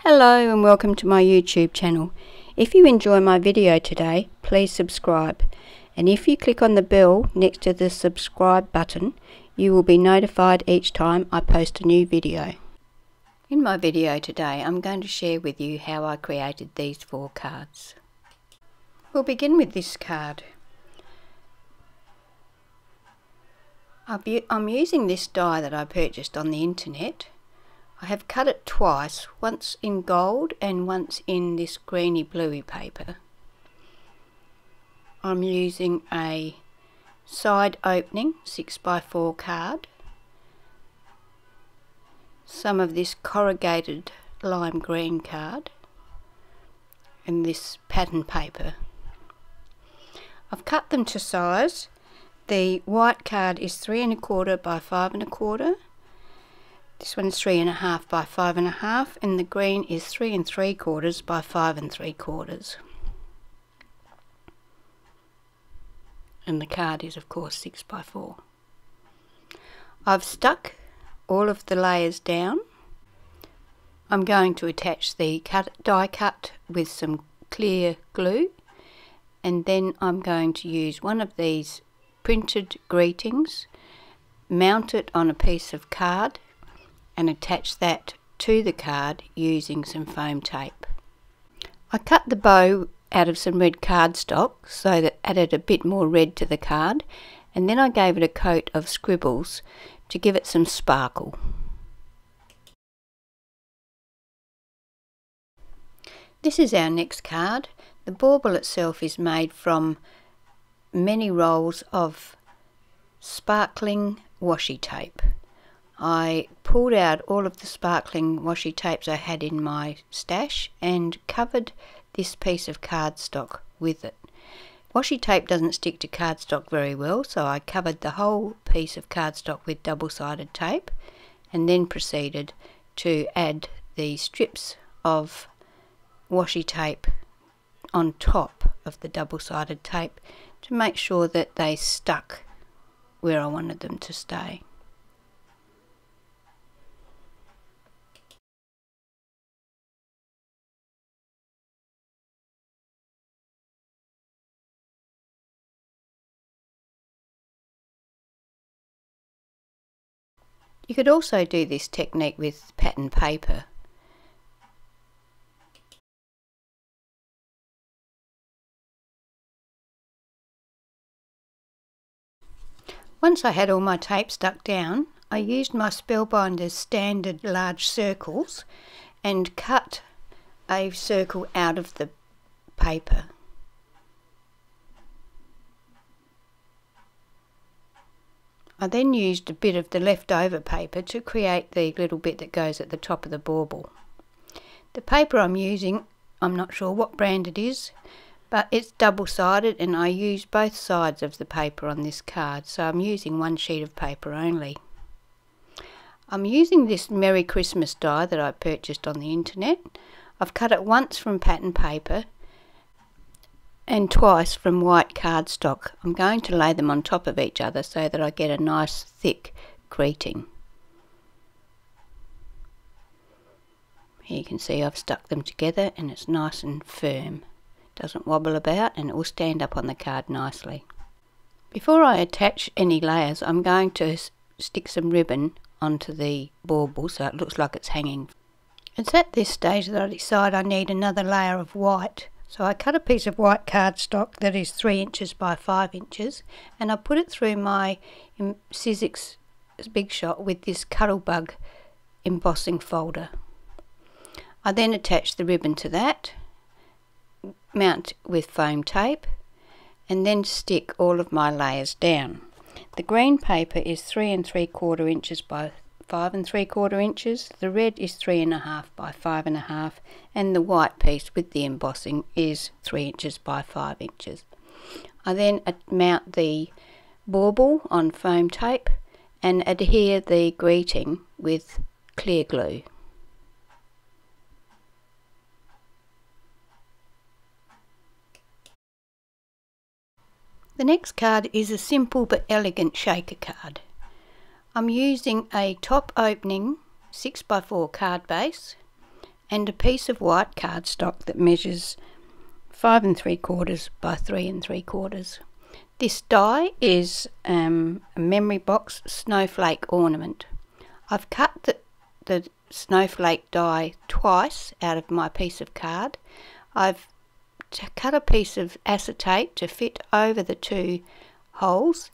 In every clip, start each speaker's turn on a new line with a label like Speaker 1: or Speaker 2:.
Speaker 1: Hello and welcome to my YouTube channel. If you enjoy my video today, please subscribe, and if you click on the bell next to the subscribe button, you will be notified each time I post a new video. In my video today, I'm going to share with you how I created these 4 cards. We'll begin with this card. I'm using this die that I purchased on the internet. I have cut it twice, once in gold and once in this greeny bluey paper. I'm using a side opening 6x4 card, some of this corrugated lime green card, and this pattern paper. I've cut them to size. The white card is 3 1/4 by 5 1/4. This one's 3 1/2 by 5 1/2, and the green is 3 3/4 by 5 3/4. And the card is of course 6x4. I've stuck all of the layers down. I'm going to attach the die cut with some clear glue, and then I'm going to use one of these printed greetings, mount it on a piece of card and attach that to the card using some foam tape. I cut the bow out of some red cardstock so that added a bit more red to the card, and then I gave it a coat of scribbles to give it some sparkle. This is our next card. The bauble itself is made from many rolls of sparkling washi tape. I pulled out all of the sparkling washi tapes I had in my stash and covered this piece of cardstock with it. Washi tape doesn't stick to cardstock very well, so I covered the whole piece of cardstock with double-sided tape and then proceeded to add the strips of washi tape on top of the double-sided tape to make sure that they stuck where I wanted them to stay. You could also do this technique with pattern paper. Once I had all my tape stuck down, I used my Spellbinder's standard large circles and cut a circle out of the paper. I then used a bit of the leftover paper to create the little bit that goes at the top of the bauble. The paper I'm using, I'm not sure what brand it is, but it's double-sided and I use both sides of the paper on this card, so I'm using one sheet of paper only. I'm using this Merry Christmas die that I purchased on the internet. I've cut it once from pattern paper and twice from white cardstock. I'm going to lay them on top of each other so that I get a nice thick greeting. Here you can see I've stuck them together and it's nice and firm. Doesn't wobble about, and it will stand up on the card nicely. Before I attach any layers, I'm going to stick some ribbon onto the bauble so it looks like it's hanging. It's at this stage that I decide I need another layer of white. So I cut a piece of white cardstock that is 3 inches by 5 inches, and I put it through my Sizzix Big Shot with this Cuttlebug embossing folder. I then attach the ribbon to that, mount with foam tape, and then stick all of my layers down. The green paper is 3 3/4 inches by 5 3/4 inches, the red is 3 1/2 by 5 1/2, and the white piece with the embossing is 3 inches by 5 inches. I then mount the bauble on foam tape and adhere the greeting with clear glue. The next card is a simple but elegant shaker card. I'm using a top opening 6x4 card base and a piece of white cardstock that measures 5 3/4 by 3 3/4. This die is a memory box snowflake ornament. I've cut the snowflake die twice out of my piece of card. I've cut a piece of acetate to fit over the two holes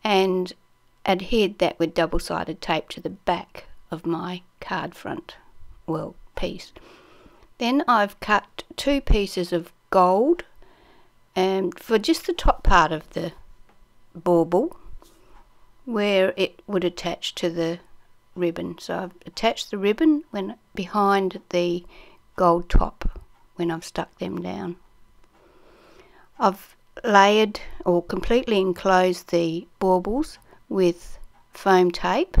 Speaker 1: and adhered that with double-sided tape to the back of my card front piece. Then I've cut 2 pieces of gold for just the top part of the bauble where it would attach to the ribbon. So I've attached the ribbon behind the gold top when I've stuck them down. I've layered or completely enclosed the baubles with foam tape,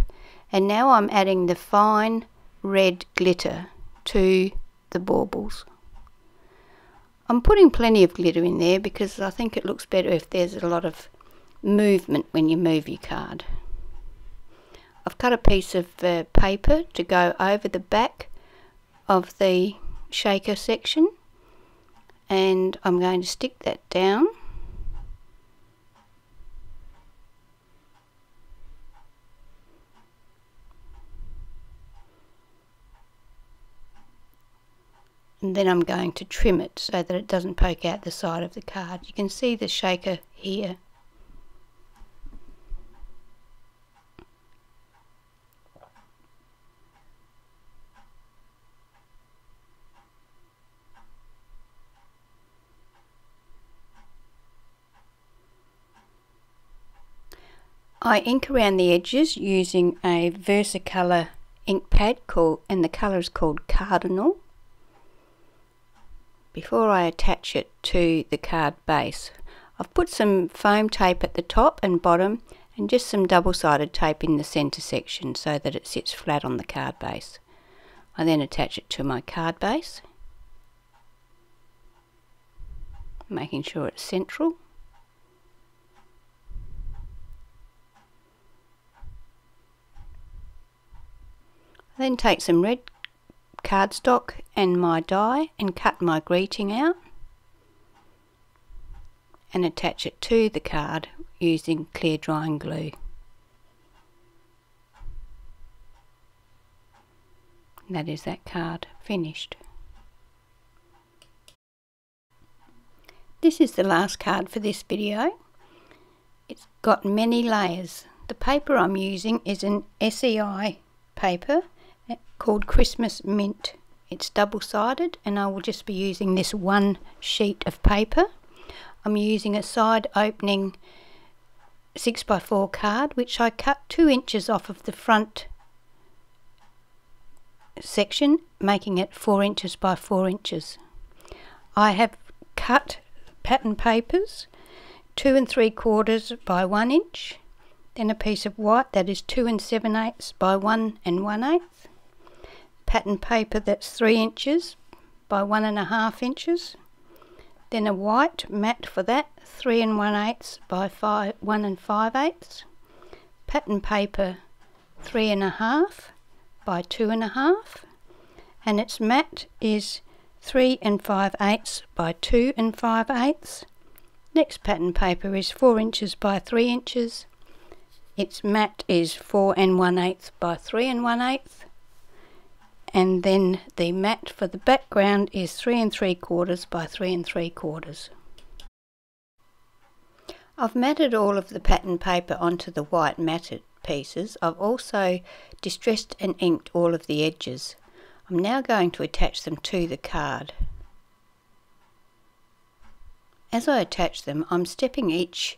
Speaker 1: and now I'm adding the fine red glitter to the baubles. I'm putting plenty of glitter in there because I think it looks better if there's a lot of movement when you move your card. I've cut a piece of paper to go over the back of the shaker section, and I'm going to stick that down. And then I'm going to trim it so that it doesn't poke out the side of the card. You can see the shaker here. I ink around the edges using a Versacolor ink pad and the colour is called Cardinal, before I attach it to the card base. I've put some foam tape at the top and bottom and just some double-sided tape in the centre section so that it sits flat on the card base. I then attach it to my card base, making sure it's central. I then take some red cardstock and my die and cut my greeting out and attach it to the card using clear drying glue. And that is that card finished. This is the last card for this video. It's got many layers. The paper I'm using is an SEI paper called Christmas Mint. It's double-sided and I will just be using this one sheet of paper. I'm using a side opening 6x4 card which I cut 2 inches off of the front section, making it 4 inches by 4 inches. I have cut pattern papers 2 3/4 by 1 inch, then a piece of white that is 2 7/8 by 1 1/8, pattern paper that's 3 inches by 1 1/2 inches, then a white matte for that 3 1/8 by 1 5/8, pattern paper 3 1/2 by 2 1/2, and its matte is 3 5/8 by 2 5/8. Next pattern paper is 4 inches by 3 inches. Its matte is 4 1/8 by 3 1/8. And then the matte for the background is 3 3/4 by 3 3/4. I've matted all of the pattern paper onto the white matted pieces. I've also distressed and inked all of the edges. I'm now going to attach them to the card. As I attach them, I'm stepping each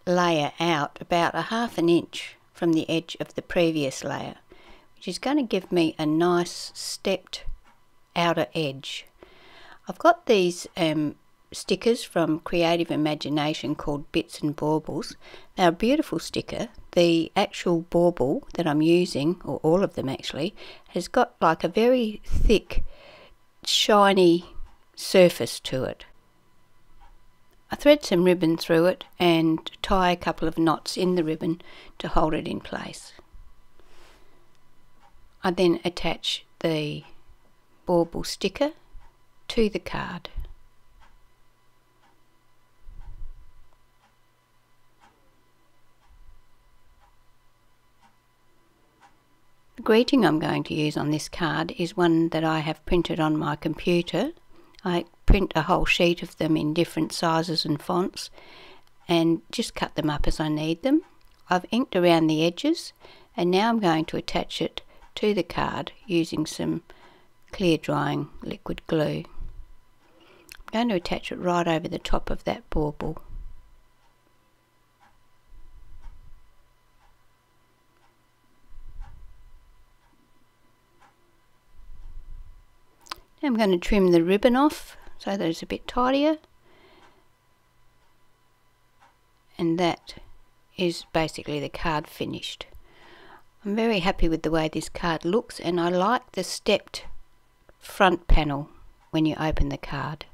Speaker 1: layer out about 1/2 inch from the edge of the previous layer, which is going to give me a nice stepped outer edge. I've got these stickers from Creative Imagination called Bits and Baubles. They're a beautiful sticker. The actual bauble that I'm using, or all of them actually, has got like a very thick, shiny surface to it. I thread some ribbon through it and tie a couple of knots in the ribbon to hold it in place. I then attach the bauble sticker to the card. The greeting I'm going to use on this card is one that I have printed on my computer. I print a whole sheet of them in different sizes and fonts and just cut them up as I need them. I've inked around the edges and now I'm going to attach it to the card using some clear drying liquid glue. I'm going to attach it right over the top of that bauble. Now I'm going to trim the ribbon off so that it's a bit tidier, and that is basically the card finished. I'm very happy with the way this card looks, and I like the stepped front panel when you open the card.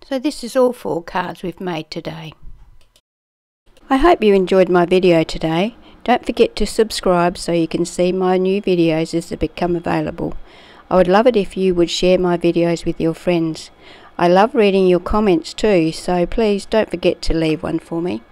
Speaker 1: So this is all 4 cards we've made today. I hope you enjoyed my video today. Don't forget to subscribe so you can see my new videos as they become available. I would love it if you would share my videos with your friends. I love reading your comments too, so please don't forget to leave one for me.